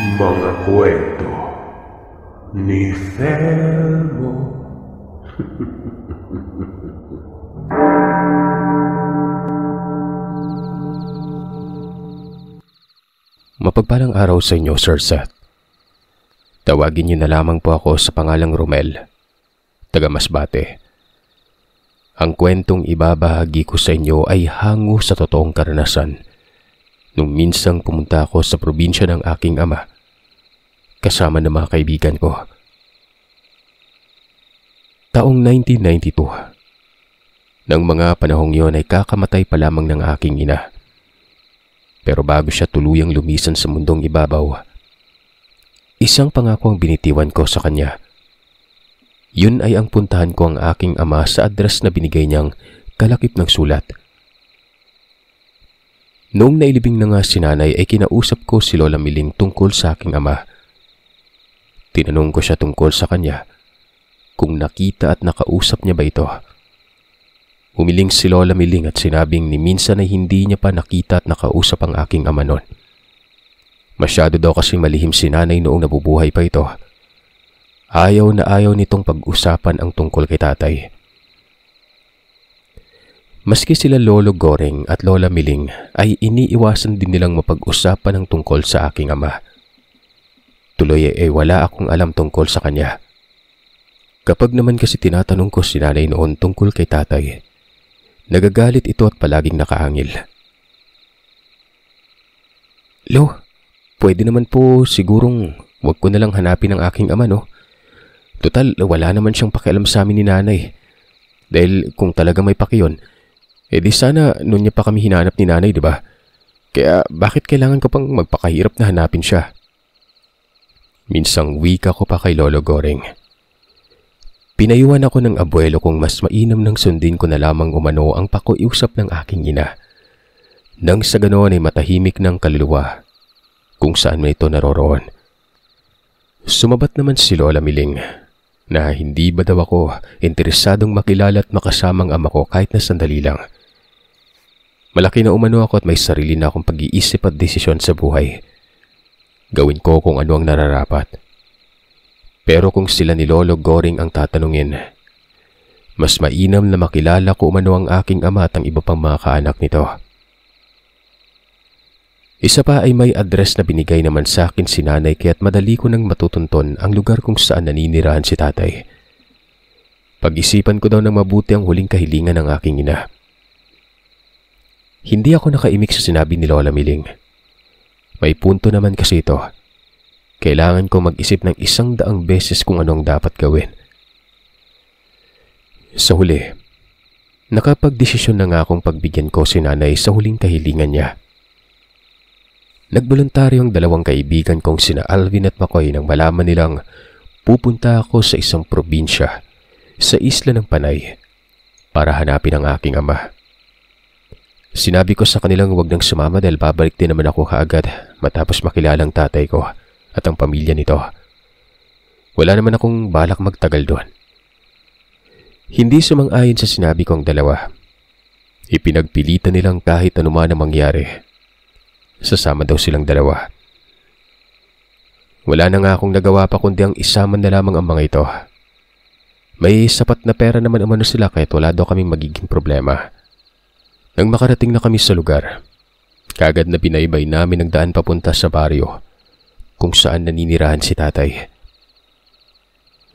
Mga kwento ni Felmo. Mapagpalang araw sa inyo, Sir Seth. Tawagin niyo na lamang po ako sa pangalang Romel, taga Masbate. Ang kwentong ibabahagi ko sa inyo ay hango sa totoong karanasan nung minsang pumunta ako sa probinsya ng aking ama kasama ng mga kaibigan ko. Taong 1992. Nang mga panahong yon ay kakamatay pa lamang ng aking ina. Pero bago siya tuluyang lumisan sa mundong ibabaw, isang pangako ang binitiwan ko sa kanya. Yun ay ang puntahan ko ang aking ama sa address na binigay niyang kalakip ng sulat. Noong nailibing na nga si nanay ay kinausap ko si Lola Miling tungkol sa aking ama. Tinanong ko siya tungkol sa kanya, kung nakita at nakausap niya ba ito. Umiling si Lola Miling at sinabing ni minsan ay hindi niya pa nakita at nakausap ang aking ama noon. Masyado daw kasi malihim si nanay noong nabubuhay pa ito. Ayaw na ayaw nitong pag-usapan ang tungkol kay tatay. Maski sila Lolo Goreng at Lola Miling ay iniiwasan din nilang mapag-usapan ang tungkol sa aking ama. Tuloy ay wala akong alam tungkol sa kanya. Kapag naman kasi tinatanong ko si nanay noon tungkol kay tatay, nagagalit ito at palaging nakaangil. Lo, pwede naman po sigurong wag ko na lang hanapin ang aking ama, no? Total, wala naman siyang pakialam sa amin ni nanay. Dahil kung talaga may pakiyon, di sana noon niya pa kami hinanap ni nanay, di ba? Kaya bakit kailangan ko pang magpakahirap na hanapin siya? Minsang wika ko pa kay Lolo Goreng. Pinayuan ako ng abuelo kong mas mainam nang sundin ko na lamang umano ang pakiusap ng aking ina. Nang sa ganoon ay matahimik ng kaluluwa kung saan may ito naroroon. Sumabat naman si Lola Miling na hindi ba daw ako interesadong makilala at makasamang ama ko kahit na sandali lang. Malaki na umano ako at may sarili na akong pag-iisip at desisyon sa buhay. Gawin ko kung ano ang nararapat. Pero kung sila ni Lolo Goreng ang tatanungin, mas mainam na makilala ko umano ang aking ama at ang iba pang mga kaanak nito. Isa pa ay may address na binigay naman sa akin si nanay kaya't madali ko nang matutunton ang lugar kung saan naninirahan si tatay. Pag-isipan ko daw ng mabuti ang huling kahilingan ng aking ina. Hindi ako nakaimik sa sinabi ni Lola Miling. May punto naman kasi ito. Kailangan ko mag-isip ng 100 beses kung anong dapat gawin. Sa huli, nakapag-desisyon na nga akong pagbigyan ko si nanay sa huling kahilingan niya. Nagboluntaryo ang 2 kaibigan kong sina Alvin at Makoy nang malaman nilang pupunta ako sa isang probinsya sa isla ng Panay para hanapin ang aking ama. Sinabi ko sa kanilang huwag nang sumama dahil babalik din naman ako kaagad matapos makilala ang tatay ko at ang pamilya nito. Wala naman akong balak magtagal doon. Hindi sumang-ayon sa sinabi kong 2. Ipinagpilitan nilang kahit anuman ang mangyari. Sasama daw silang 2. Wala na nga akong nagawa pa kundi ang isama na lamang ang mga ito. May sapat na pera naman umano sila kahit wala daw kaming magiging problema. Nang makarating na kami sa lugar, kaagad na binaybay namin ang daan papunta sa baryo kung saan naninirahan si tatay.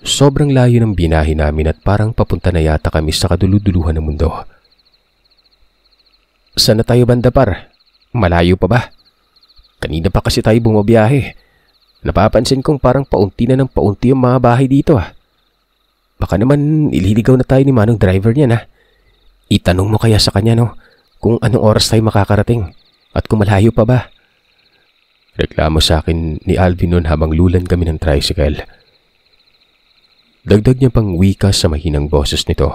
Sobrang layo ng binahe namin at parang papunta na yata kami sa kaduluduluhan ng mundo. Saan na tayo banda par? Malayo pa ba? Kanina pa kasi tayo bumabiyahe. Napapansin kong parang paunti na ng paunti yung mga bahay dito ah. Baka naman ililigaw na tayo ni manong driver niya na. Itanong mo kaya sa kanya no, kung anong oras tayo makakarating at kung malayo pa ba. Reklamo sa akin ni Alvin noon habang lulan kami ng tricycle. Dagdag niya pang wika sa mahinang boses nito.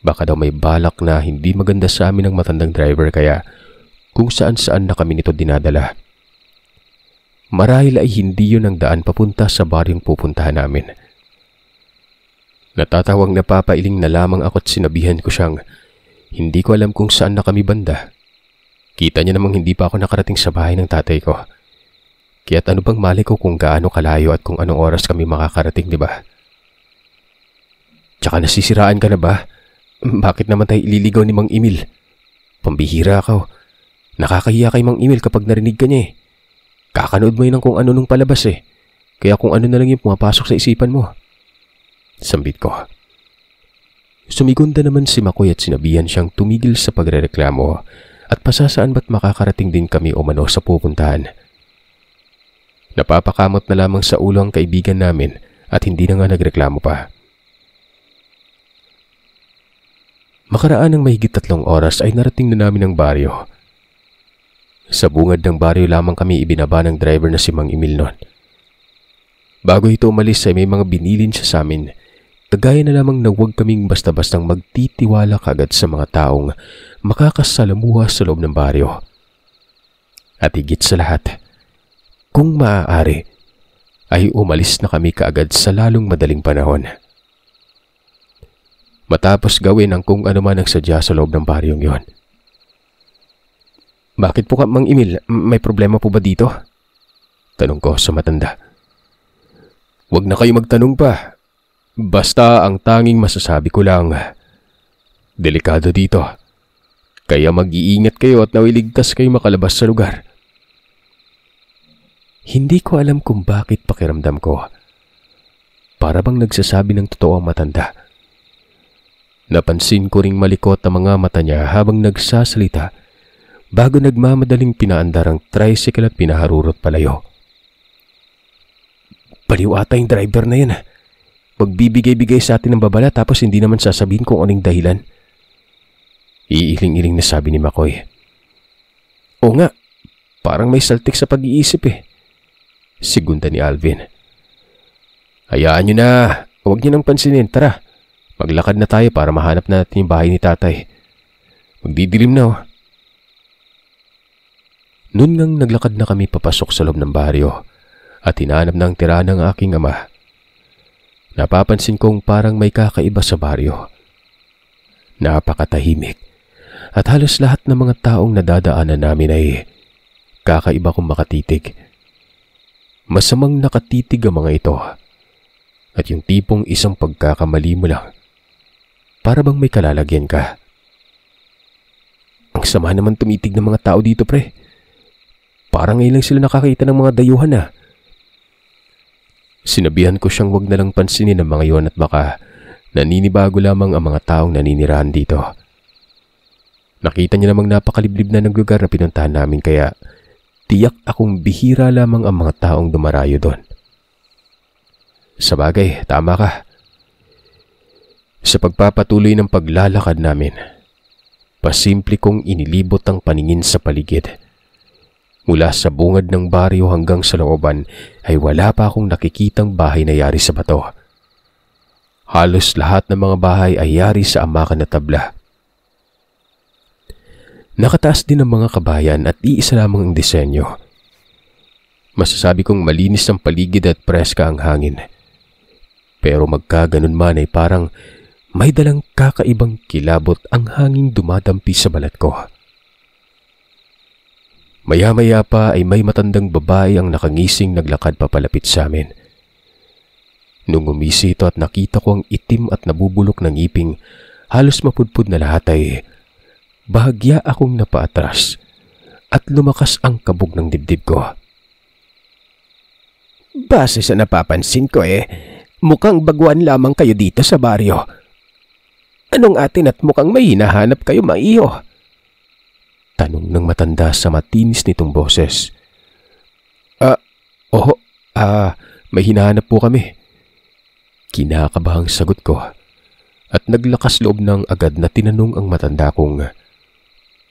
Baka daw may balak na hindi maganda sa amin ang matandang driver kaya kung saan-saan na kami nito dinadala. Marahil ay hindi yun ang daan papunta sa baryong pupuntahan namin. Natatawang napapailing na lamang ako at sinabihan ko siyang hindi ko alam kung saan na kami banda. Kita niya namang hindi pa ako nakarating sa bahay ng tatay ko. Kaya't ano bang mali ko kung gaano kalayo at kung anong oras kami makakarating, di ba? Tsaka nasisiraan ka na ba? Bakit naman tayo ililigaw ni Mang Emil? Pambihira ka. Nakakahiya kay Mang Emil kapag narinig ka niya eh. Kakanood mo yun ng kung ano nung palabas eh. Kaya kung ano na lang yung pumapasok sa isipan mo. Sambit ko. Sumigunda naman si Makoy at sinabihan siyang tumigil sa pagrereklamo at pasasaan ba't makakarating din kami umano sa pupuntahan. Napapakamot na lamang sa ulo ang kaibigan namin at hindi na nga nagreklamo pa. Makaraan ng mahigit 3 oras ay narating na namin ang baryo. Sa bungad ng baryo lamang kami ibinaba ng driver na si Mang Emil noon. Bago ito umalis ay may mga binilin siya sa amin. Kagaya na lamang na huwag kaming basta-bastang magtitiwala kagad sa mga taong makakasalamuha sa loob ng baryo. At higit sa lahat, kung maaari, ay umalis na kami kaagad sa lalong madaling panahon. Matapos gawin ang kung ano man ang sadya sa loob ng baryong yon. Bakit po Mang Emil? May problema po ba dito? Tanong ko sa matanda. Huwag na kayo magtanong pa. Basta ang tanging masasabi ko lang, delikado dito. Kaya mag-iingat kayo at nawiligtas kayo makalabas sa lugar. Hindi ko alam kung bakit pakiramdam ko. Para bang nagsasabi ng totoo ang matanda. Napansin ko ring malikot ang mga mata niya habang nagsasalita bago nagmamadaling pinaandar ang tricycle at pinaharurot palayo. Baliw ata yung driver na yun. Magbibigay-bigay sa atin ng babala tapos hindi naman sasabihin kung anong dahilan. Iiling-iling na sabi ni Makoy. Oo nga, parang may saltik sa pag-iisip eh. Sigunda ni Alvin. Hayaan nyo na, huwag nyo nang pansinin, tara. Maglakad na tayo para mahanap natin yung bahay ni tatay. Magdidilim na oh. Noon ngang naglakad na kami papasok sa loob ng baryo at hinahanap ng tira ng aking ama. Napapansin kong parang may kakaiba sa baryo. Napakatahimik at halos lahat ng mga taong nadadaanan namin ay kakaiba kong makatitig. Masamang nakatitig ang mga ito at yung tipong isang pagkakamali mo lang para bang may kalalagyan ka. Ang sama naman tumitig ng mga tao dito pre. Parang ngayon lang sila nakakita ng mga dayuhan na. Sinabihan ko siyang wag na lang pansinin ang mga yon at baka naninibago lamang ang mga taong naninirahan dito. Nakita niya namang napakaliblib na ng lugar na pinuntahan namin kaya tiyak akong bihira lamang ang mga taong dumarayo doon. Sabagay, tama ka. Sa pagpapatuloy ng paglalakad namin, pasimple kong inilibot ang paningin sa paligid. Mula sa bungad ng baryo hanggang sa looban ay wala pa akong nakikitang bahay na yari sa bato. Halos lahat ng mga bahay ay yari sa amakan na tabla. Nakataas din ang mga kabayan at iisa lamang ang disenyo. Masasabi kong malinis ang paligid at preska ang hangin. Pero magkaganon man ay parang may dalang kakaibang kilabot ang hanging dumadampi sa balat ko. Maya-maya pa ay may matandang babae ang nakangising naglakad papalapit sa amin. Nung umisi ito at nakita ko ang itim at nabubulok na ngiping, halos mapudpud na lahat ay bahagya akong napaatras at lumakas ang kabog ng dibdib ko. Base sa napapansin ko mukhang baguan lamang kayo dito sa baryo. Anong atin at mukhang may hinahanap kayo maiho? Tanong ng matanda sa matinis nitong boses. May hinahanap po kami. Kinakabahang sagot ko at naglakas loob ng agad na tinanong ang matanda kung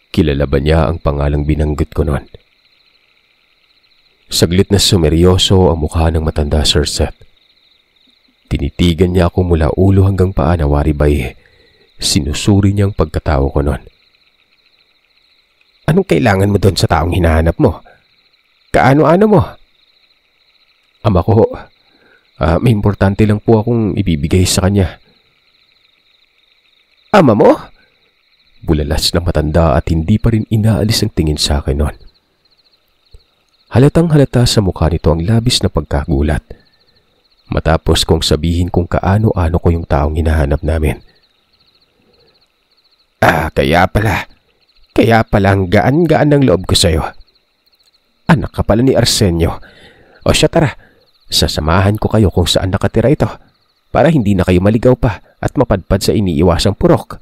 kilala ba niya ang pangalang binanggit ko noon. Saglit na sumeryoso ang mukha ng matanda, Sir Seth. Tinitigan niya ako mula ulo hanggang paa na wari ba'y sinusuri niyang pagkatao ko noon. Anong kailangan mo doon sa taong hinahanap mo? Kaano-ano mo? Ama ko, may importante lang po akong ibibigay sa kanya. Ama mo? Bulalas ng matanda at hindi pa rin inaalis ang tingin sa akin noon. Halatang halata sa mukha nito ang labis na pagkagulat. Matapos kong sabihin kung kaano-ano ko yung taong hinahanap namin. Kaya pala. Kaya pala ang gaan-gaan ng loob ko sa'yo. Anak ka pala ni Arsenio. O siya tara, sasamahan ko kayo kung saan nakatira ito para hindi na kayo maligaw pa at mapadpad sa iniiwasang purok.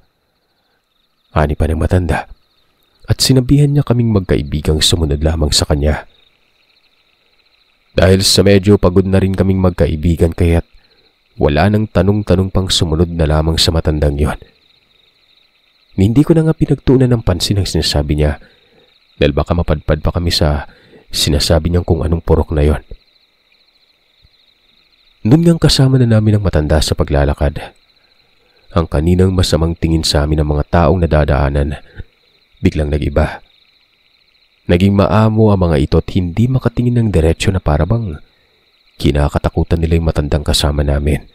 Ani pa ng matanda at sinabihan niya kaming magkaibigang sumunod lamang sa kanya. Dahil sa medyo pagod na rin kaming magkaibigan kaya't wala nang tanong-tanong pang sumunod na lamang sa matandang yon. Hindi ko na nga pinagtuunan ng pansin ang sinasabi niya dahil baka mapadpad pa kami sa sinasabi niyang kung anong purok na yon. Noon ngang kasama na namin ang matanda sa paglalakad. Ang kaninang masamang tingin sa amin ng mga taong nadadaanan, biglang nag-iba. Naging maamo ang mga ito at hindi makatingin ng diretsyo na parabang kinakatakutan nila yung matandang kasama namin.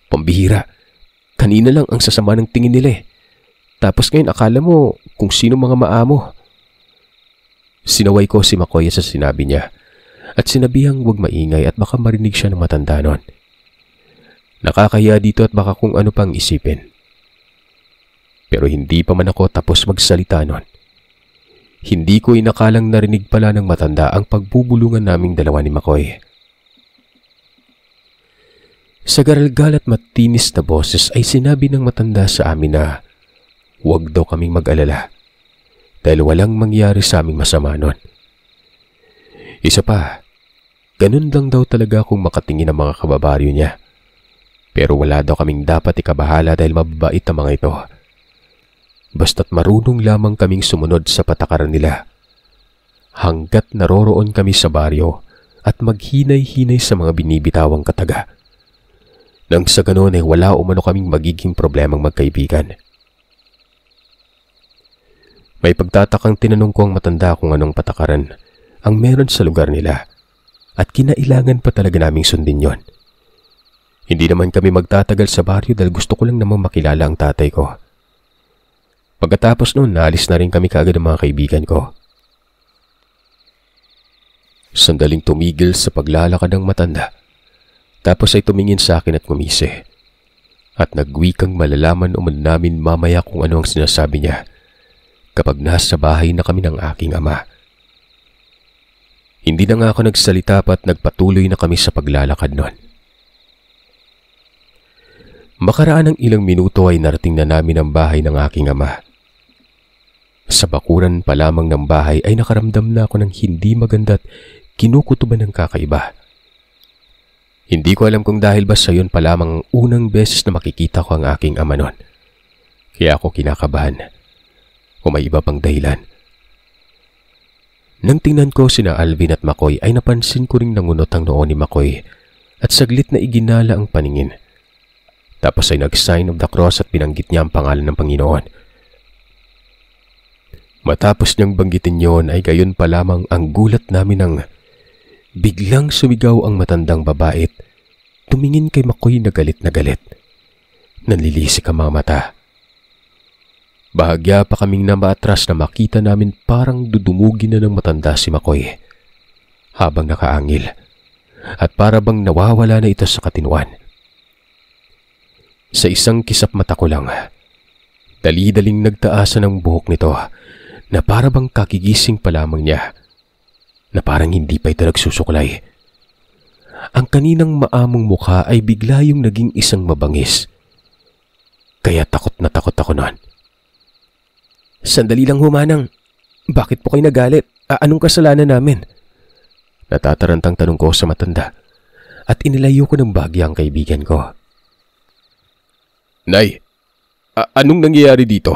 Pambihira, kanina lang ang sasama ng tingin nila eh. Tapos ngayon akala mo kung sino mga maamo. Sinaway ko si Makoy sa sinabi niya at sinabihang huwag maingay at baka marinig siya ng matanda nun. Nakakahiya dito at baka kung ano pang isipin. Pero hindi pa man ako tapos magsalita nun. Hindi ko inakalang narinig pala ng matanda ang pagbubulungan naming dalawa ni Makoy. Sa garalgal at matinis na boses ay sinabi ng matanda sa amin na huwag daw kaming mag-alala dahil walang mangyari sa aming masama nun. Isa pa, ganun lang daw talaga kung makatingin ang mga kababaryo niya. Pero wala daw kaming dapat ikabahala dahil mababait ang mga ito. Basta't marunong lamang kaming sumunod sa patakaran nila. Hanggat naroroon kami sa baryo at maghinay-hinay sa mga binibitawang kataga. Nang sa ganon ay wala umano kaming magiging problemang magkaibigan. May pagtatakang tinanong ko ang matanda kung anong patakaran ang meron sa lugar nila at kinailangan pa talaga naming sundin yon. Hindi naman kami magtatagal sa baryo dahil gusto ko lang namang makilala ang tatay ko. Pagkatapos noon, naalis na rin kami kaagad ng mga kaibigan ko. Sandaling tumigil sa paglalakad ng matanda. Tapos ay tumingin sa akin at ngumisi. At nagwikang malalaman umano namin mamaya kung ano ang sinasabi niya kapag nasa bahay na kami ng aking ama. Hindi na nga ako nagsalita pa at nagpatuloy na kami sa paglalakad noon. Makaraan ng ilang minuto ay narating na namin ang bahay ng aking ama. Sa bakuran pa lamang ng bahay ay nakaramdam na ako ng hindi maganda at kinukutuban ng kakaiba. Hindi ko alam kung dahil ba sa yun pa lamang ang unang beses na makikita ko ang aking ama noon. Kaya ako kinakabahan. O may iba pang dahilan. Nang tingnan ko sina Alvin at Makoy ay napansin ko ring nangunot ang noo ni Makoy at saglit na iginala ang paningin. Tapos ay nag-sign of the cross at binanggit niya ang pangalan ng Panginoon. Matapos niyang banggitin yon ay gayon pa lamang ang gulat namin nang biglang sumigaw ang matandang babae. Tumingin kay Makoy na galit na galit. Nanlilisik ang mga mata. Bahagya pa kaming namaatras na makita namin parang dudumugin na ng matanda si Makoy habang nakaangil at para bang nawawala na ito sa katinuan. Sa isang kisap mata ko lang, dali-daling nagtaasan ang buhok nito na para bang kakigising pa lamang niya na parang hindi pa ito nagsusuklay. Ang kaninang maamong mukha ay bigla yung naging isang mabangis. Kaya takot na takot ako noon. Sandali lang humanang, bakit po kayo nagalit? Anong kasalanan namin? Natatarantang tanong ko sa matanda at inilayo ko ng bagya ang kaibigan ko. Nay, anong nangyayari dito?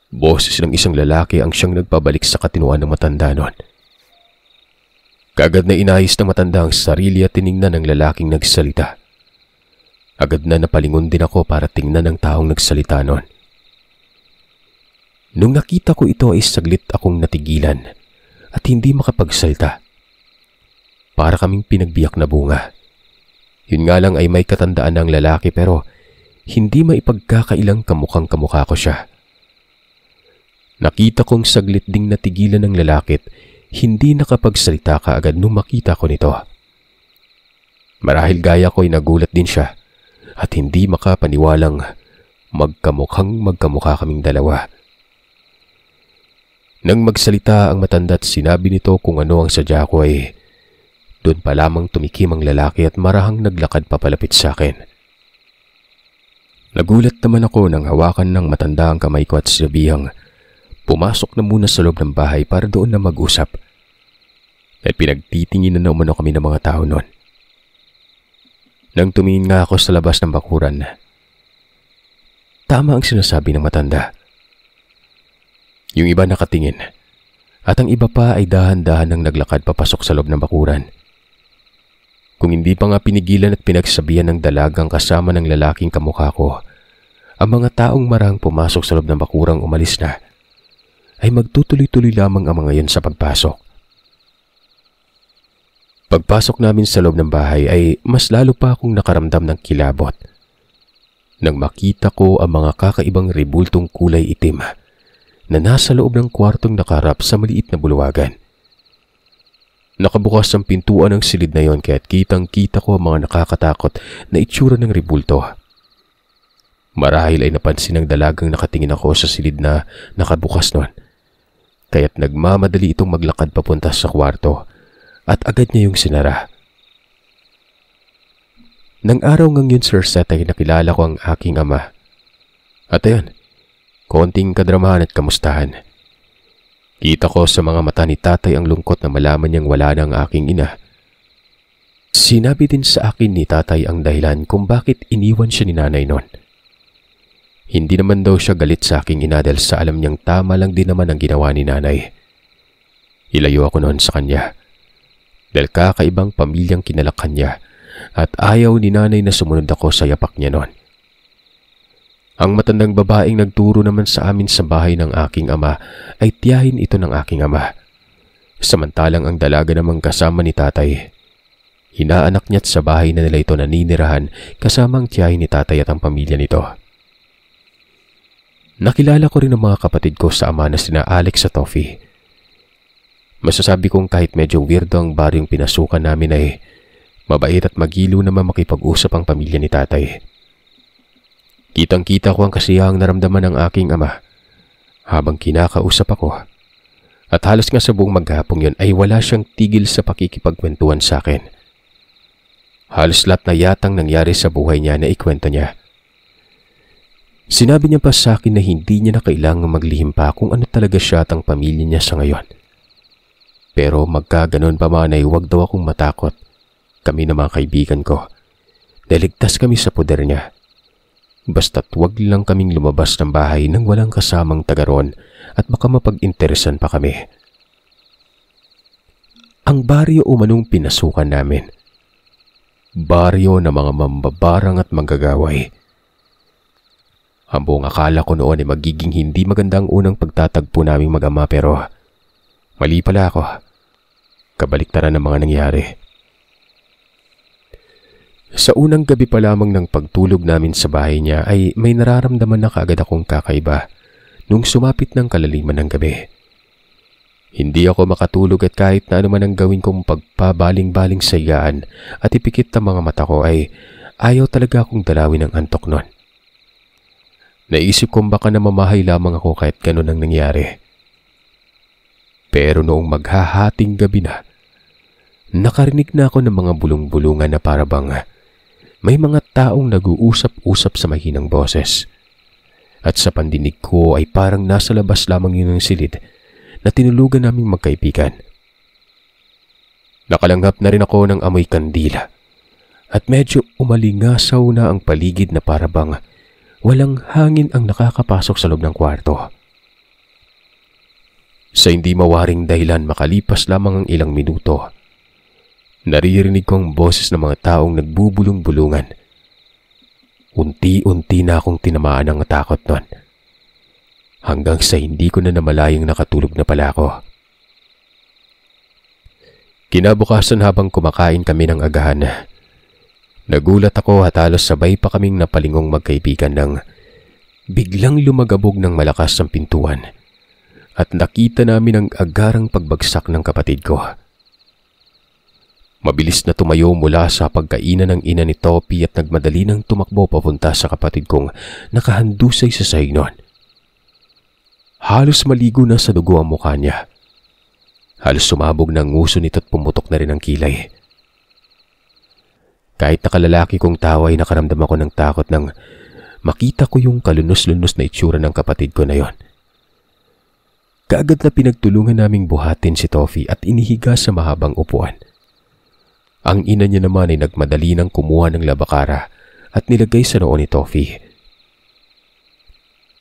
Boses ng isang lalaki ang siyang nagpabalik sa katinuan ng matanda noon. Kagad na inayos ng matanda ang sarili at tiningnan ng lalaking nagsalita. Agad na napalingon din ako para tingnan ng taong nagsalita noon. Nung nakita ko ito ay saglit akong natigilan at hindi makapagsalita. Para kaming pinagbiyak na bunga. Yun nga lang ay may katandaan ng lalaki pero hindi maipagkakailang kamukhang kamukha ko siya. Nakita kong saglit ding natigilan ng lalaki, hindi nakapagsalita kaagad nung makita ko nito. Marahil gaya ko ay nagulat din siya at hindi makapaniwalang magkamukhang magkamukha kaming dalawa. Nang magsalita ang matanda at sinabi nito kung ano ang sadya ko ay doon pa lamang tumikim ang lalaki at marahang naglakad papalapit sa akin. Nagulat naman ako nang hawakan ng matanda ang kamay ko at sinabihang pumasok na muna sa loob ng bahay para doon na mag-usap. At pinagtitingin na umano kami ng mga tao noon. Nang tumingin nga ako sa labas ng bakuran, tama ang sinasabi ng matanda. Yung iba nakatingin at ang iba pa ay dahan-dahan nang naglakad papasok sa loob ng bakuran. Kung hindi pa nga pinigilan at pinagsabihan ng dalagang kasama ng lalaking kamukha ko, ang mga taong marang pumasok sa loob ng bakurang umalis na, ay magtutuloy-tuloy lamang ang mga yon sa pagpasok. Pagpasok namin sa loob ng bahay ay mas lalo pa akong nakaramdam ng kilabot nang makita ko ang mga kakaibang rebultong kulay itim na nasa loob ng kwartong nakarap sa maliit na bulwagan. Nakabukas ang pintuan ng silid na yon kaya't kitang-kita ko ang mga nakakatakot na itsura ng rebulto. Marahil ay napansin ng dalagang nakatingin ako sa silid na nakabukas nun, kaya't nagmamadali itong maglakad papunta sa kwarto at agad niya yung sinara. Nang araw ngang yun, Sir Seth, ay nakilala ko ang aking ama. At ayun, konting kadramahan at kamustahan. Kita ko sa mga mata ni tatay ang lungkot na malaman niyang wala na ang aking ina. Sinabi din sa akin ni tatay ang dahilan kung bakit iniwan siya ni nanay noon. Hindi naman daw siya galit sa aking ina dahil sa alam niyang tama lang din naman ang ginawa ni nanay. Ilayo ako noon sa kanya dahil kakaibang pamilyang kinalakhan niya at ayaw ni nanay na sumunod ako sa yapak niya noon. Ang matandang babaeng nagturo naman sa amin sa bahay ng aking ama ay tiyahin ito ng aking ama. Samantalang ang dalaga namang kasama ni tatay, hinaanak niya't sa bahay na nila ito naninirahan kasama ang tiyahin ni tatay at ang pamilya nito. Nakilala ko rin ang mga kapatid ko sa ama na sina Alex at Toffee. Masasabi kong kahit medyo weirdo ang baryong pinasukan namin ay mabait at magilo naman makipag-usap ang pamilya ni tatay. Kitang-kita ko ang kasiyahang naramdaman ng aking ama habang kinakausap ako. At halos nga sa buong maghapong yun ay wala siyang tigil sa pakikipagkwentuhan sa akin. Halos lahat na yatang nangyari sa buhay niya na ikwento niya. Sinabi niya pa sa akin na hindi niya na kailangang maglihim pa kung ano talaga siya at ang pamilya niya sa ngayon. Pero magkaganon pa man ay huwag daw akong matakot. Kami na mga kaibigan ko. Naligtas kami sa poder niya. Basta't wag lang kaming lumabas ng bahay nang walang kasamang tagaron at baka mapag-interesan pa kami. Ang baryo umanong pinasukan namin. Baryo na mga mambabarang at manggagaway. Ang buong akala ko noon ay magiging hindi magandang unang pagtatagpo naming mag-ama pero mali pala ako. Kabaliktaran ng mga nangyari. Sa unang gabi pa lamang ng pagtulog namin sa bahay niya ay may nararamdaman na kaagad akong kakaiba nung sumapit ng kalaliman ng gabi. Hindi ako makatulog at kahit na anuman ang gawin kong pagpabaling-baling sa higaan at ipikit ang mga mata ko ay ayaw talaga akong dalawin ng antok nun. Naisip kong baka namamahay lamang ako kahit ganun ang nangyari. Pero noong maghahating gabi na, nakarinig na ako ng mga bulong-bulungan na para bang may mga taong nag-uusap-usap sa mahinang boses. At sa pandinig ko ay parang nasa labas lamang yun ng silid na tinulugan naming magkaibigan. Nakalanghap na rin ako ng amoy kandila at medyo umalingasaw na ang paligid na para bang walang hangin ang nakakapasok sa loob ng kwarto. Sa hindi mawaring dahilan makalipas lamang ang ilang minuto, naririnig ko ang boses ng mga taong nagbubulong-bulungan. Unti-unti na akong tinamaan ng takot nun. Hanggang sa hindi ko na namalayang nakatulog na pala ako. Kinabukasan habang kumakain kami ng agahan, nagulat ako at halos sabay pa kaming napalingong magkaibigan nang biglang lumagabog ng malakas ang pintuan at nakita namin ang agarang pagbagsak ng kapatid ko. Mabilis na tumayo mula sa pagkainan ng ina ni Topi at nagmadali nang tumakbo papunta sa kapatid kong nakahandusay sa sahig noon. Halos maligo na sa dugo ang mukha niya. Halos sumabog na ang nguso nito at pumutok na rin ang kilay. Kahit nakalalaki kong tawa ay nakaramdam ako ng takot nang makita ko yung kalunos-lunos na itsura ng kapatid ko na yon. Kaagad na pinagtulungan naming buhatin si Tofi at inihiga sa mahabang upuan. Ang ina niya naman ay nagmadali nang kumuha ng labakara at nilagay sa noo ni Tofi.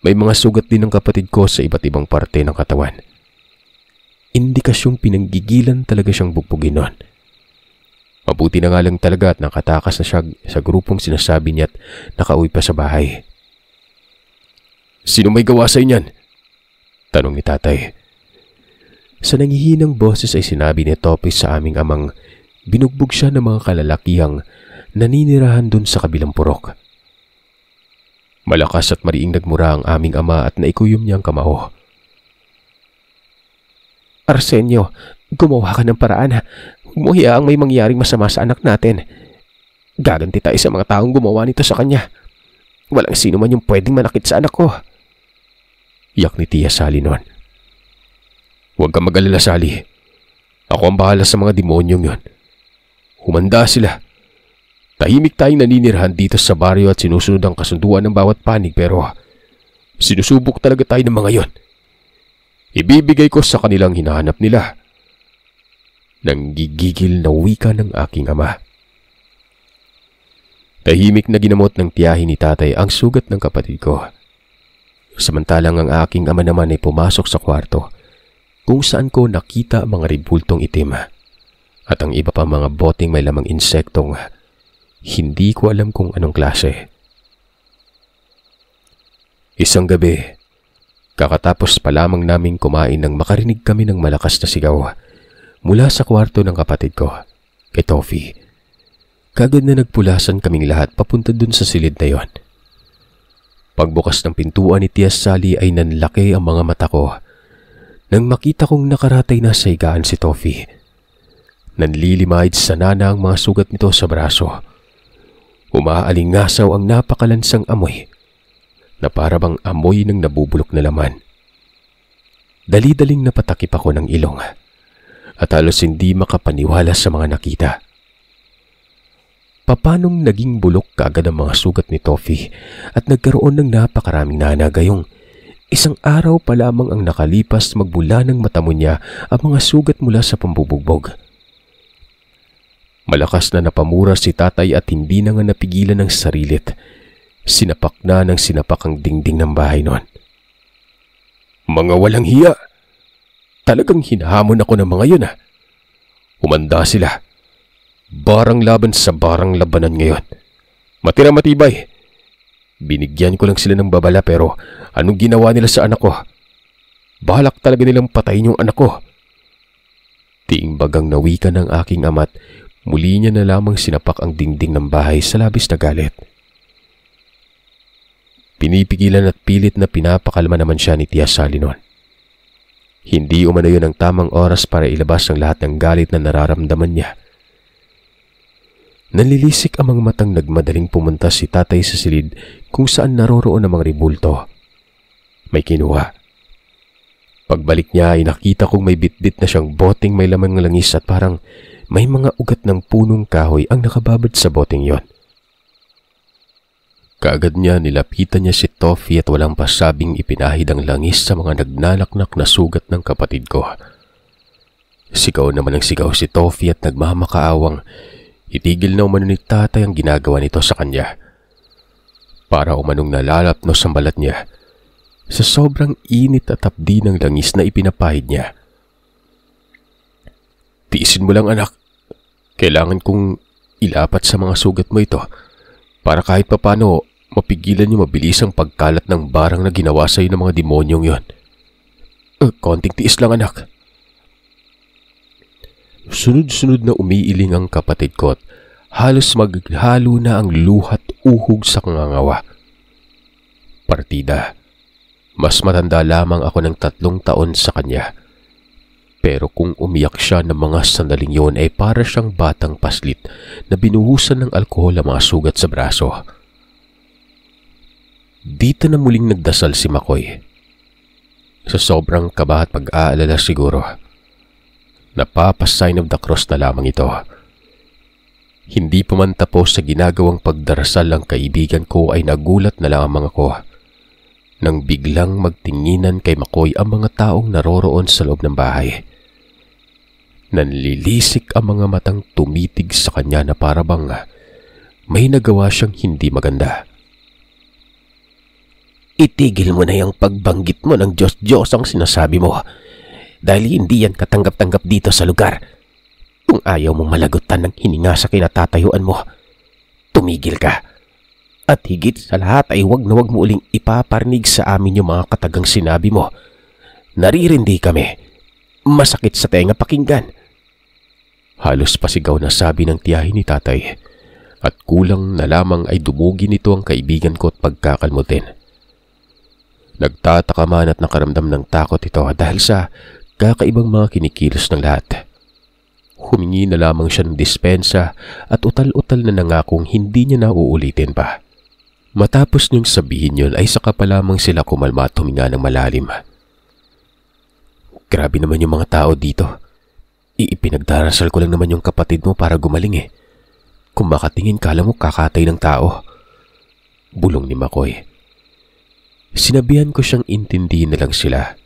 May mga sugat din ng kapatid ko sa iba't ibang parte ng katawan. Indikasyong pinanggigilan talaga siyang bugbugin noon. Mabuti na nga lang talaga at nakatakas na siya sa grupong sinasabi niya at nakauwi pa sa bahay. "Sino may gawa sa inyan?" tanong ni tatay. Sa nangihinang boses ay sinabi ni Topi sa aming amang binugbog siya ng mga kalalakihang naninirahan dun sa kabilang purok. Malakas at mariing nagmura ang aming ama at naikuyom niyang kamao. "Arsenio, gumawa ka ng paraan. Huwag mo hiyaang may mangyaring masama sa anak natin. Gaganti tayo sa mga taong gumawa nito sa kanya. Walang sino man yung pwedeng manakit sa anak ko." Iyak ni Tia Sally noon. "Huwag kang mag-alala, Sally. Ako ang bahala sa mga demonyong yon. Humanda sila. Tahimik tayong naninirahan dito sa baryo at sinusunod ang kasunduan ng bawat panig pero sinusubok talaga tayo ng mga yon. Ibibigay ko sa kanilang hinahanap nila." Nanggigigil na wika ng aking ama. Tahimik na ginamot ng tiyahin ni tatay ang sugat ng kapatid ko. Samantalang ang aking ama naman ay pumasok sa kwarto kung saan ko nakita ang mga ribultong itim at ang iba pa mga boteng may lamang insektong hindi ko alam kung anong klase. Isang gabi, kakatapos pa lamang naming kumain nang makarinig kami ng malakas na sigaw mula sa kwarto ng kapatid ko, kay Tofi. Kagad na nagpulasan kaming lahat papunta dun sa silid na yon. Pagbukas ng pintuan ni Tia Sally ay nanlaki ang mga mata ko nang makita kong nakaratay na sa higaan si Tofi. Nanlilimahid sa nana ang mga sugat nito sa braso. Umaalingasaw ang napakalansang amoy na para bang amoy ng nabubulok na laman. Dali-daling napatakip ako ng ilong at halos hindi makapaniwala sa mga nakita. Papanong naging bulok kaagad ang mga sugat ni Tofi at nagkaroon ng napakaraming nana gayong isang araw pa lamang ang nakalipas magbula ng mata mo niya ang mga sugat mula sa pambubugbog. Malakas na napamura si tatay at hindi na nga napigilan ng sarilit. Sinapak na ng sinapak ang dingding ng bahay noon. "Mga walang hiya! Talagang hinahamon ako ng mga yun . Humanda sila. Barang laban sa barang labanan ngayon. Matira matibay. Binigyan ko lang sila ng babala pero anong ginawa nila sa anak ko? Balak talaga nilang patayin yung anak ko." Tiing bagang nawika ng aking ama't muli niya na lamang sinapak ang dingding ng bahay sa labis na galit. Pinipigilan at pilit na pinapakalma naman siya ni Tia Sally noon. Hindi umano yun ang tamang oras para ilabas ang lahat ng galit na nararamdaman niya. Nalilisik ang mga matang nagmadaling pumunta si tatay sa silid kung saan naroroon ang mga ribulto. May kinuha. Pagbalik niya ay nakita kong may bitbit na siyang boteng may lamang langis at parang may mga ugat ng punong kahoy ang nakababad sa boteng yon. Kaagad niya nilapitan niya si Tofi at walang pasabing ipinahid ang langis sa mga nagnanaknak na sugat ng kapatid ko. Sigaw naman ang sigaw si Tofi at nagmamakaawang itigil na umano ni tatay ang ginagawa nito sa kanya. Para umanong nalalapnos ang balat niya sa sobrang init at tapdi ng langis na ipinapahid niya. "Tiisin mo lang, anak. Kailangan kong ilapat sa mga sugat mo ito para kahit papano mapigilan yung mabilisang pagkalat ng barang na ginawa sa iyo ng mga demonyong yon. Konting tiis lang, anak." Sunod-sunod na umiiling ang kapatid ko at halos maghalo na ang luhat uhog sa kangangawa. Partida. Mas matanda lamang ako ng 3 taon sa kanya. Pero kung umiyak siya ng mga sandaling yon ay para siyang batang paslit na binuhusan ng alkohol ang mga sugat sa braso. Dito na muling nagdasal si Makoy. Sa sobrang kaba at pag-aalala siguro, napapasign of the cross na lamang ito. Hindi pa man tapos sa ginagawang pagdarasal ang kaibigan ko ay nagulat na lamang ako nang biglang magtinginan kay Makoy ang mga taong naroroon sa loob ng bahay. Nanlilisik ang mga matang tumitig sa kanya na parabang may nagawa siyang hindi maganda. Itigil mo na yung pagbanggit mo ng Diyos-Diyos ang sinasabi mo dahil hindi yan katanggap-tanggap dito sa lugar. Kung ayaw mong malagutan ng hininga sa kinatatayuan mo, tumigil ka. At higit sa lahat ay huwag na huwag mo uling ipaparnig sa amin yung mga katagang sinabi mo. Naririndi kami. Masakit sa tenga pakinggan. Halos pasigaw na sabi ng tiyahin ni tatay at kulang na lamang ay dumugi nito ang kaibigan ko at pagkakalmutin. Nagtataka man at nakaramdam ng takot ito dahil sa kakaibang mga kinikilos ng lahat. Humingi na lamang siya ng dispensa at utal-utal na nangakong hindi niya na uulitin pa. Matapos niyang sabihin yun ay saka pa lamang sila kumalma at huminga ng malalim. Grabe naman yung mga tao dito. Ipinagdarasal ko lang naman yung kapatid mo para gumaling eh. Kung makatingin kala mo kakatay ng tao. Bulong ni Makoy. Sinabihan ko siyang intindihin na lang sila.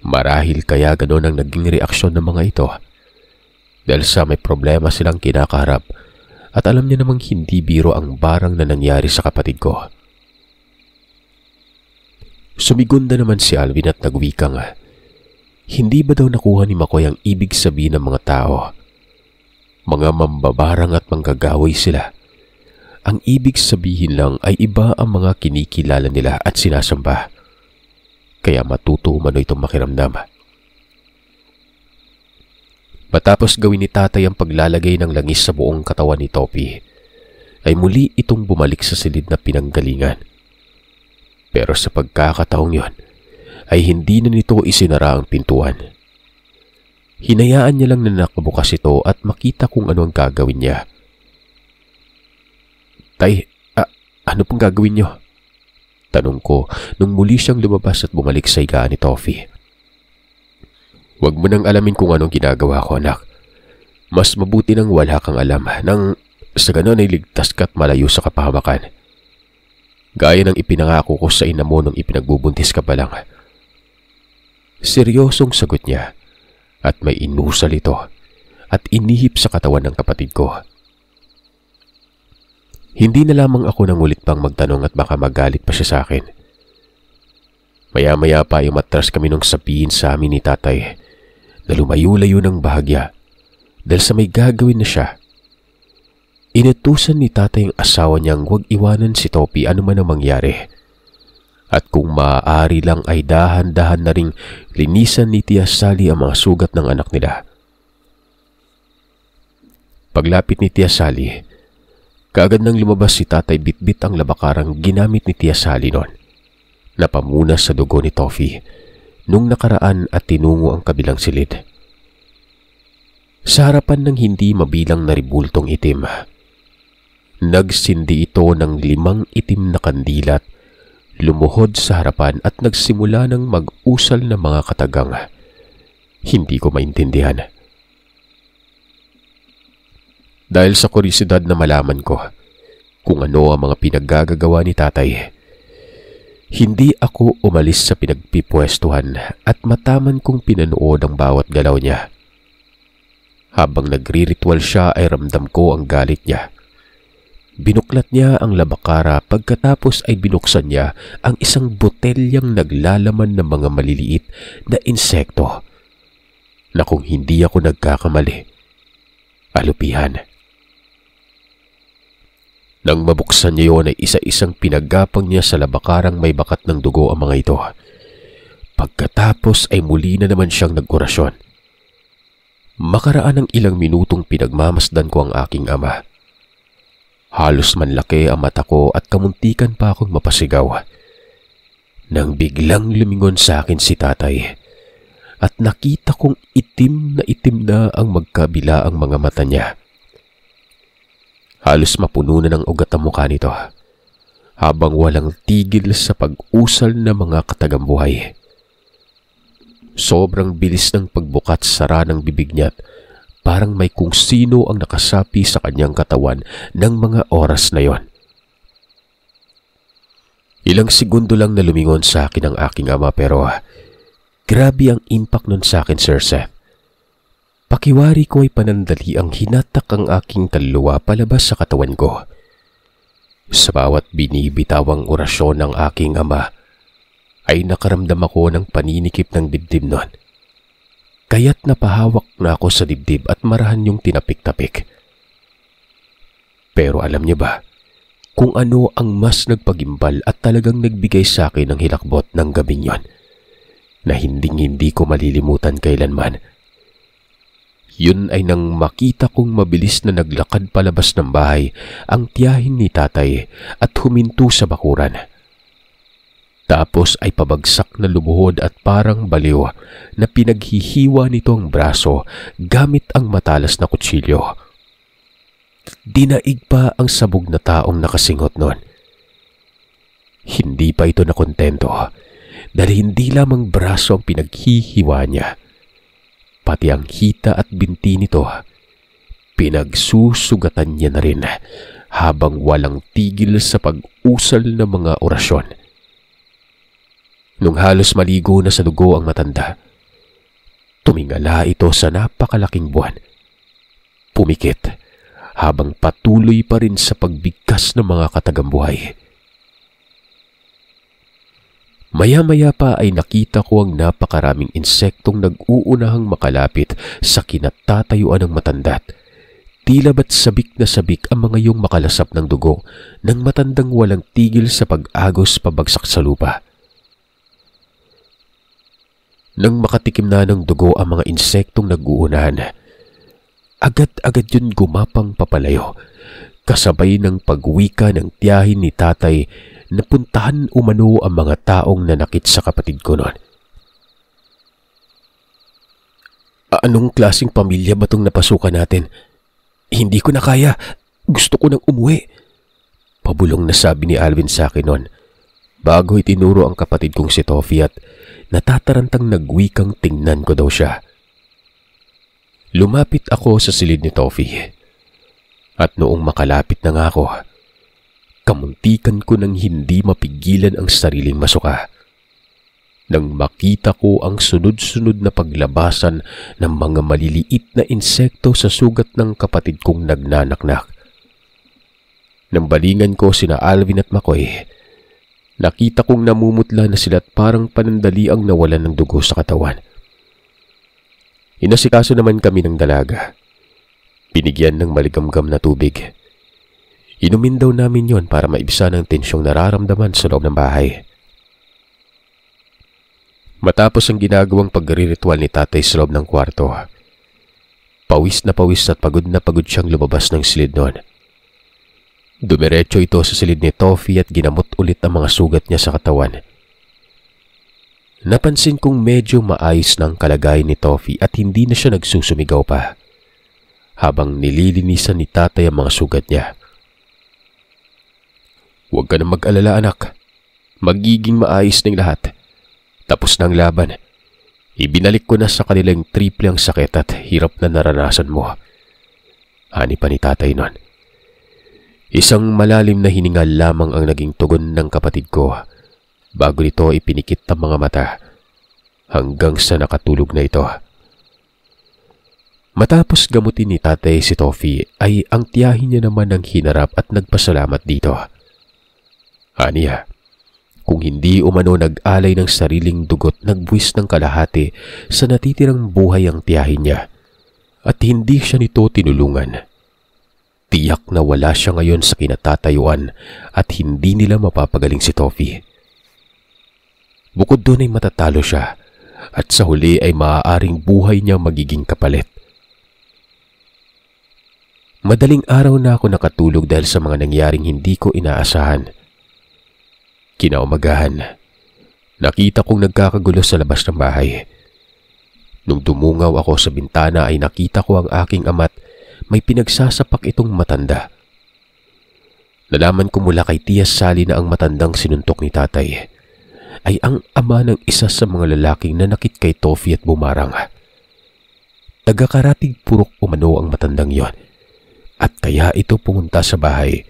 Marahil kaya ganoon ang naging reaksyon ng mga ito. Dahil sa may problema silang kinakaharap at alam niya namang hindi biro ang barang na nangyari sa kapatid ko. Sumigunda naman si Alvin at nagwikang, hindi ba daw nakuha ni Makoy ang ibig sabihin ng mga tao? Mga mambabarang at manggagawi sila. Ang ibig sabihin lang ay iba ang mga kinikilala nila at sinasamba. Kaya matuto umano itong makiramdam. Matapos gawin ni tatay ang paglalagay ng langis sa buong katawan ni Topi, ay muli itong bumalik sa silid na pinanggalingan. Pero sa pagkakataong yon, ay hindi na nito isinara ang pintuan. Hinayaan niya lang na nakabukas ito at makita kung ano ang gagawin niya. Tay, ano pong gagawin niyo? Tanong ko nung muli siyang lumabas at bumalik sa higaan ni Tofi. Huwag mo nang alamin kung anong ginagawa ko, anak. Mas mabuti nang wala kang alam nang sa ganon ay ligtas ka at malayo sa kapahamakan. Gaya ng ipinangako ko sa ina mo nung ipinagbubuntis ka pa lang. Seryosong sagot niya at may inusal ito at inihip sa katawan ng kapatid ko. Hindi na lamang ako nang ulit pang magtanong at baka magalit pa siya sa akin. Maya-maya pa ay umatras kami nung sabihin sa amin ni tatay na lumayo-layo ng bahagya dahil sa may gagawin na siya. Inutusan ni tatay ang asawa niyang huwag iwanan si Topi anuman ang mangyari. At kung maaari lang ay dahan-dahan na ring linisan ni Tia Sally ang mga sugat ng anak nila. Paglapit ni Tia Sally, kaagad nang lumabas si tatay bitbit ang labakarang ginamit ni Tia Sally noon. Napamunas sa dugo ni Tofi nung nakaraan at tinungo ang kabilang silid. Sa harapan ng hindi mabilang na ribultong itim, nagsindi ito ng 5 itim na kandilat, lumuhod sa harapan at nagsimula ng mag-usal ng mga katagang. Hindi ko maintindihan. Dahil sa kurisidad na malaman ko kung ano ang mga pinaggagawa ni tatay, hindi ako umalis sa pinagpipwestuhan at mataman kong pinanood ang bawat galaw niya. Habang nagriritual siya ay ramdam ko ang galit niya. Binuklat niya ang labakara pagkatapos ay binuksan niya ang isang botelyang naglalaman ng mga maliliit na insekto na kung hindi ako nagkakamali, alupihan. Nang mabuksan niya yun ay isa-isang pinagapang niya sa labakarang may bakat ng dugo ang mga ito. Pagkatapos ay muli na naman siyang nag-orasyon. Makaraan ng ilang minutong pinagmamasdan ko ang aking ama. Halos manlaki ang mata ko at kamuntikan pa akong mapasigaw. Nang biglang lumingon sa akin si tatay at nakita kong itim na ang magkabila ang mga mata niya. Halos mapuno na ng ugat ang mukha nito habang walang tigil sa pag-usal ng mga katagambuhay. Sobrang bilis ng pagbukat-sara ng bibig niya, parang may kung sino ang nakasapi sa kanyang katawan ng mga oras na yon. Ilang segundo lang na lumingon sa akin ang aking ama pero grabe ang impact nun sa akin, Sir Seth. Pakiwari ko ay panandali ang hinatak ang aking kaluluwa palabas sa katawan ko. Sa bawat binibitawang orasyon ng aking ama, ay nakaramdam ako ng paninikip ng dibdib nun. Kaya't napahawak na ako sa dibdib at marahan yung tinapik-tapik. Pero alam niyo ba, kung ano ang mas nagpagimbal at talagang nagbigay sa akin ng hilakbot ng gabing yon, na hindi ko malilimutan kailanman. Yun ay nang makita kong mabilis na naglakad palabas ng bahay ang tiyahin ni tatay at huminto sa bakuran. Tapos ay pabagsak na lumuhod at parang baliw na pinaghihiwa nito ang braso gamit ang matalas na kutsilyo. Dinaig pa ang sabog na taong nakasingot noon. Hindi pa ito nakontento dahil hindi lamang braso ang pinaghihiwa niya. Pati ang hita at binti nito, pinagsusugatan niya na rin habang walang tigil sa pag-usal ng mga orasyon. Nung halos maligo na sa dugo ang matanda, tumingala ito sa napakalaking buwan. Pumikit habang patuloy pa rin sa pagbigkas ng mga katagambuhay. Maya-maya pa ay nakita ko ang napakaraming insektong nag-uunahang makalapit sa kinatatayuan ng matanda't tila ba't sabik na sabik ang mga yung makalasap ng dugo ng matandang walang tigil sa pag-agos pabagsak sa lupa. Nang makatikim na ng dugo ang mga insektong nag-uunahan, agad-agad yun gumapang papalayo, kasabay ng pagwika ng tiyahin ni tatay na puntahan umano ang mga taong nanakit sa kapatid ko noon. Anong klaseng pamilya ba itong napasukan natin? Hindi ko na kaya. Gusto ko nang umuwi. Pabulong na sabi ni Alvin sa akin noon, bago itinuro ang kapatid kong si Toffee at natatarantang nagwikang tingnan ko daw siya. Lumapit ako sa silid ni Toffee. At noong makalapit na nga ako, kamuntikan ko nang hindi mapigilan ang sariling masuka. Nang makita ko ang sunod-sunod na paglabasan ng mga maliliit na insekto sa sugat ng kapatid kong nagnanaknak. Nang balingan ko sina Alvin at Makoy, nakita kong namumutla na sila at parang panandali ang nawalan ng dugo sa katawan. Inasikaso naman kami ng dalaga. Binigyan ng maligamgam na tubig. Inumin daw namin yon para maibsan ang tensyong nararamdaman sa loob ng bahay. Matapos ang ginagawang pagriritual ni tatay sa loob ng kwarto, pawis na pawis at pagod na pagod siyang lumabas ng silid noon. Dumiretso ito sa silid ni Toffee at ginamot ulit ang mga sugat niya sa katawan. Napansin kong medyo maayos ng kalagayan ni Toffee at hindi na siya nagsusumigaw pa habang nililinisan ni tatay ang mga sugat niya. Huwag ka na mag-alala, anak. Magiging maayos ng lahat. Tapos na ang laban. Ibinalik ko na sa kanilang triple ang sakit at hirap na naranasan mo. Hani pa ni tatay nun. Isang malalim na hiningal lamang ang naging tugon ng kapatid ko bago nito ipinikit ang mga mata hanggang sa nakatulog na ito. Matapos gamutin ni tatay si Toffee ay ang tiyahin niya naman ang hinarap at nagpasalamat dito. Aniya, kung hindi umano nag-alay ng sariling dugot, nagbuwis ng kalahati sa natitirang buhay ang tiyahin niya at hindi siya nito tinulungan. Tiyak na wala siya ngayon sa kinatatayuan at hindi nila mapapagaling si Toffee. Bukod doon ay matatalo siya at sa huli ay maaaring buhay niya magiging kapalit. Madaling araw na ako nakatulog dahil sa mga nangyaring hindi ko inaasahan. Kinaumagahan, Nakita kong nagkakagulo sa labas ng bahay. Nung dumungaw ako sa bintana ay nakita ko ang aking ama't may pinagsasapak itong matanda. Nalaman ko mula kay Tia Sally na ang matandang sinuntok ni tatay ay ang ama ng isa sa mga lalaking nanakit kay Toffee at bumarang. Taga-Karatig Purok umano ang matandang yon at kaya ito pumunta sa bahay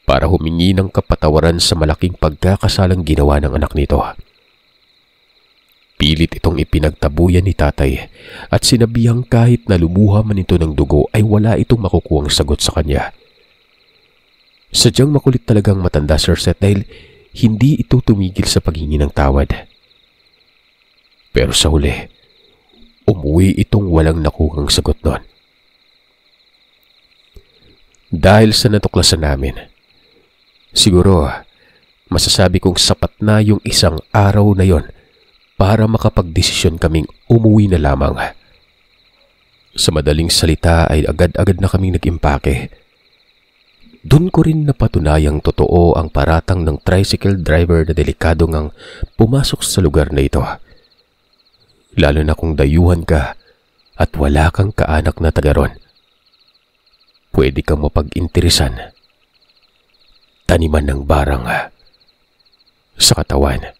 para humingi ng kapatawaran sa malaking pagkakasalang ginawa ng anak nito. Pilit itong ipinagtabuyan ni tatay at sinabihang kahit na lumuha man ito ng dugo ay wala itong makukuhang sagot sa kanya. Sadyang makulit talagang matanda, Sir Seth, dahil hindi ito tumigil sa paghingi ng tawad. Pero sa huli, umuwi itong walang nakuhang sagot noon. Dahil sa natuklasan namin, siguro masasabi kong sapat na yung isang araw na yon para makapagdesisyon kaming umuwi na lamang. Sa madaling salita ay agad-agad na kaming nag-impake. Doon ko rin napatunayang totoo ang paratang ng tricycle driver na delikado ngang pumasok sa lugar na ito. Lalo na kung dayuhan ka at wala kang kaanak na taga ron. Pwede kang mapag-interesan. Taniman ng barang sa katawan.